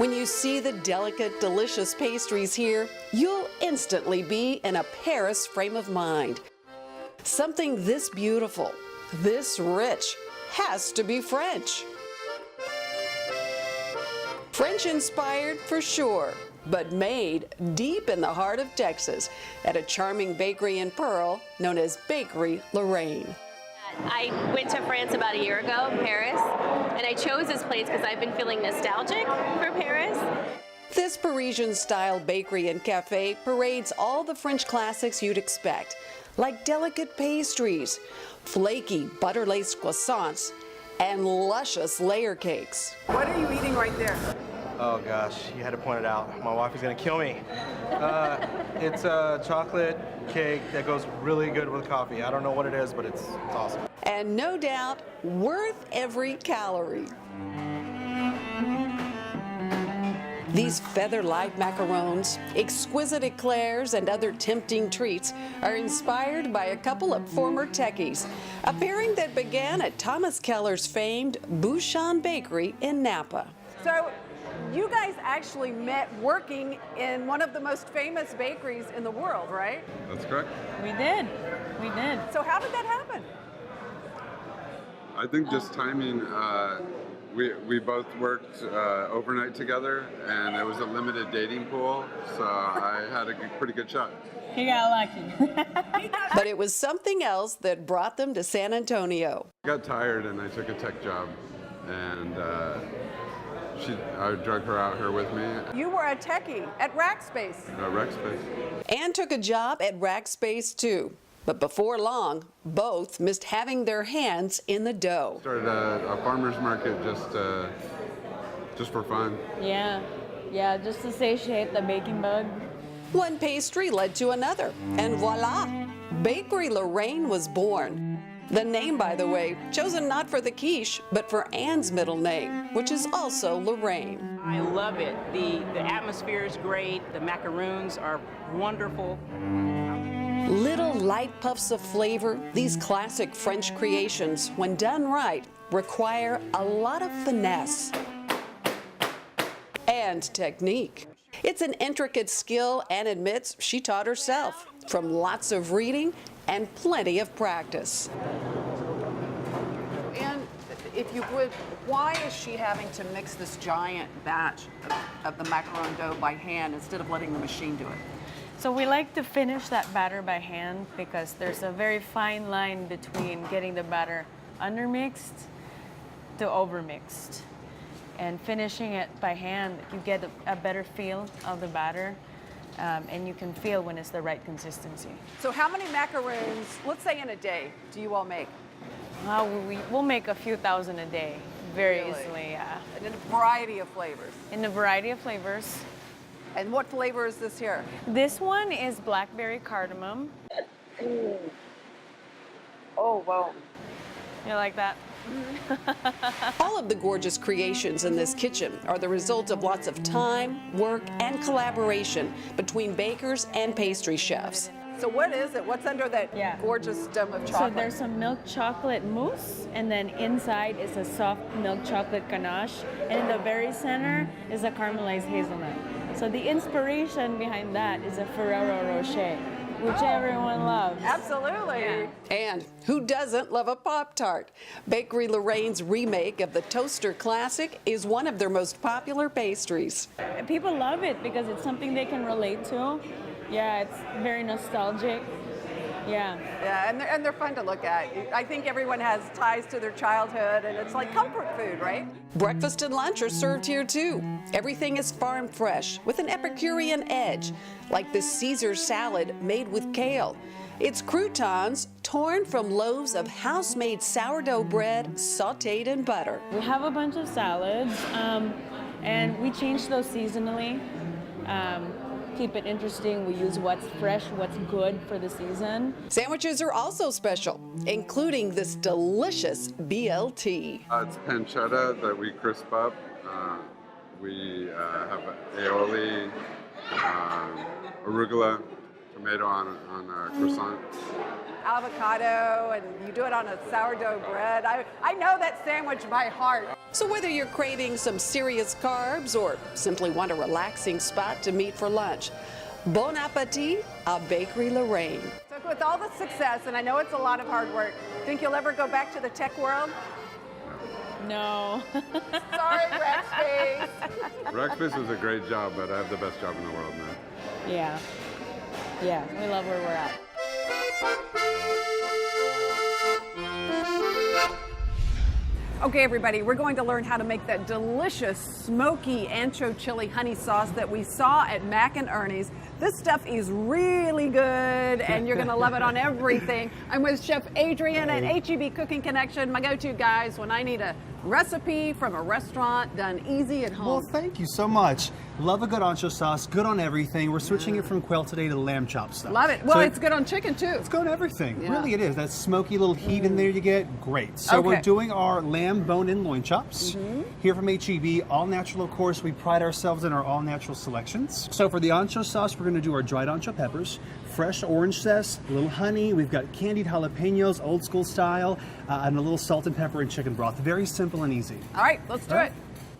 When you see the delicate, delicious pastries here, you'll instantly be in a Paris frame of mind. Something this beautiful, this rich, has to be French. French-inspired for sure, but made deep in the heart of Texas at a charming bakery in Pearl known as Bakery Lorraine. I went to France about a year ago, Paris, and I chose this place because I've been feeling nostalgic for Paris. This Parisian-style bakery and cafe parades all the French classics you'd expect, like delicate pastries, flaky butter-laced croissants, and luscious layer cakes. What are you eating right there? Oh gosh, you had to point it out. My wife is gonna kill me. It's a chocolate cake that goes really good with coffee. I don't know what it is, but it's awesome. And no doubt, worth every calorie. These feather-light macarons, exquisite eclairs, and other tempting treats are inspired by a couple of former techies, a pairing that began at Thomas Keller's famed Bouchon Bakery in Napa. So, you guys actually met working in one of the most famous bakeries in the world, right? That's correct. We did. We did. So how did that happen? I think just timing. We both worked overnight together, and it was a limited dating pool, so I had a pretty good shot. He got lucky. But it was something else that brought them to San Antonio. I got tired, and I took a tech job, and I drug her out here with me. You were a techie at Rackspace. Rackspace. And took a job at Rackspace too. But before long, both missed having their hands in the dough. Started a farmer's market just for fun. Yeah, just to satiate the baking bug. One pastry led to another, and voila, Bakery Lorraine was born. The name, by the way, chosen not for the quiche, but for Anne's middle name, which is also Lorraine. I love it. The atmosphere is great. The macaroons are wonderful. Little light puffs of flavor, these classic French creations, when done right, require a lot of finesse and technique. It's an intricate skill, and admits she taught herself from lots of reading and plenty of practice. And if you would, why is she having to mix this giant batch of the macaron dough by hand instead of letting the machine do it? So we like to finish that batter by hand because there's a very fine line between getting the batter undermixed to overmixed. And finishing it by hand, you get a better feel of the batter, and you can feel when it's the right consistency. So how many macarons, let's say in a day, do you all make? We'll make a few thousand a day, very Really? easily, yeah. And in a variety of flavors. In a variety of flavors. And what flavor is this here? This one is blackberry cardamom. Oh, wow. You like that? All of the gorgeous creations in this kitchen are the result of lots of time, work, and collaboration between bakers and pastry chefs. So what is it? What's under that gorgeous dome of chocolate? So there's some milk chocolate mousse, and then inside is a soft milk chocolate ganache, and in the very center is a caramelized hazelnut. So the inspiration behind that is a Ferrero Rocher, which everyone loves. Absolutely. Yeah. And who doesn't love a Pop-Tart? Bakery Lorraine's remake of the Toaster Classic is one of their most popular pastries. And people love it because it's something they can relate to. Yeah, it's very nostalgic. Yeah. Yeah, and they're fun to look at. I think everyone has ties to their childhood, and it's like comfort food, right? Breakfast and lunch are served here too. Everything is farm fresh with an epicurean edge, like this Caesar salad made with kale. It's croutons torn from loaves of house-made sourdough bread sautéed in butter. We have a bunch of salads, and we change those seasonally. Keep it interesting. We use what's fresh, what's good for the season. Sandwiches are also special, including this delicious BLT. It's pancetta that we crisp up. We have aioli, arugula, tomato on a croissant. Avocado, and you do it on a sourdough bread. I know that sandwich by heart. So whether you're craving some serious carbs or simply want a relaxing spot to meet for lunch, bon appetit à Bakery Lorraine. So with all the success, and I know it's a lot of hard work, think you'll ever go back to the tech world? No. Sorry, Rackspace. Rackspace was a great job, but I have the best job in the world now. Yeah. Yeah, we love where we're at. Okay, everybody, we're going to learn how to make that delicious smoky ancho chili honey sauce that we saw at Mac and Ernie's. This stuff is really good, and you're going to love it on everything. I'm with Chef Adrian at HEB Cooking Connection, my go-to guys when I need a recipe from a restaurant done easy at home. Well, thank you so much. Love a good ancho sauce, good on everything. We're switching it from quail today to lamb chop stuff. Love it. Well, So it's good on chicken, too. It's good on everything. Yeah. Really, it is. That smoky little heat in there you get, great. So Okay. we're doing our lamb bone-in loin chops. Here from HEB, all natural, of course. We pride ourselves in our all-natural selections. So for the ancho sauce, we're going to do our dried ancho peppers, fresh orange zest, a little honey. We've got candied jalapenos, old school style, and a little salt and pepper and chicken broth. Very simple and easy. All right, let's do it.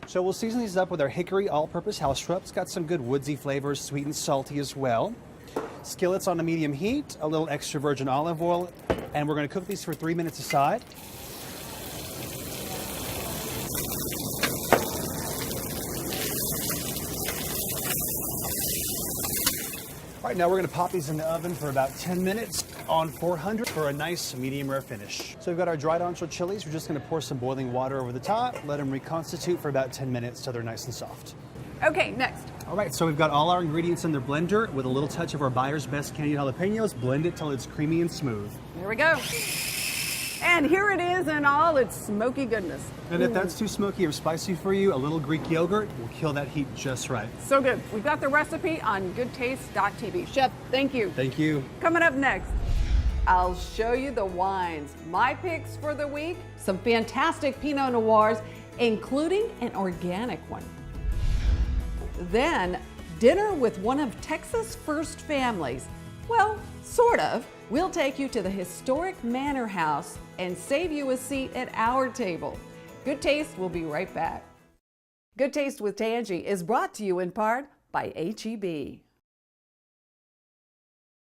So we'll season these up with our hickory all-purpose house rub. It's got some good woodsy flavors, sweet and salty as well. Skillets on a medium heat, a little extra virgin olive oil, and we're going to cook these for 3 minutes aside. All right, now we're going to pop these in the oven for about 10 minutes on 400 for a nice medium rare finish. So we've got our dried ancho chilies. We're just going to pour some boiling water over the top, let them reconstitute for about 10 minutes till they're nice and soft. Okay, next. All right, so we've got all our ingredients in the blender with a little touch of our buyer's best candied jalapenos. Blend it till it's creamy and smooth. Here we go. And here it is in all its smoky goodness. And if that's too smoky or spicy for you, a little Greek yogurt will kill that heat just right. So good. We've got the recipe on goodtaste.tv. Chef, thank you. Thank you. Coming up next, I'll show you the wines. My picks for the week, some fantastic Pinot Noirs, including an organic one. Then, dinner with one of Texas' first families. Well, sort of. We'll take you to the historic manor house and save you a seat at our table. Good Taste will be right back. Good Taste with Tanji is brought to you in part by HEB.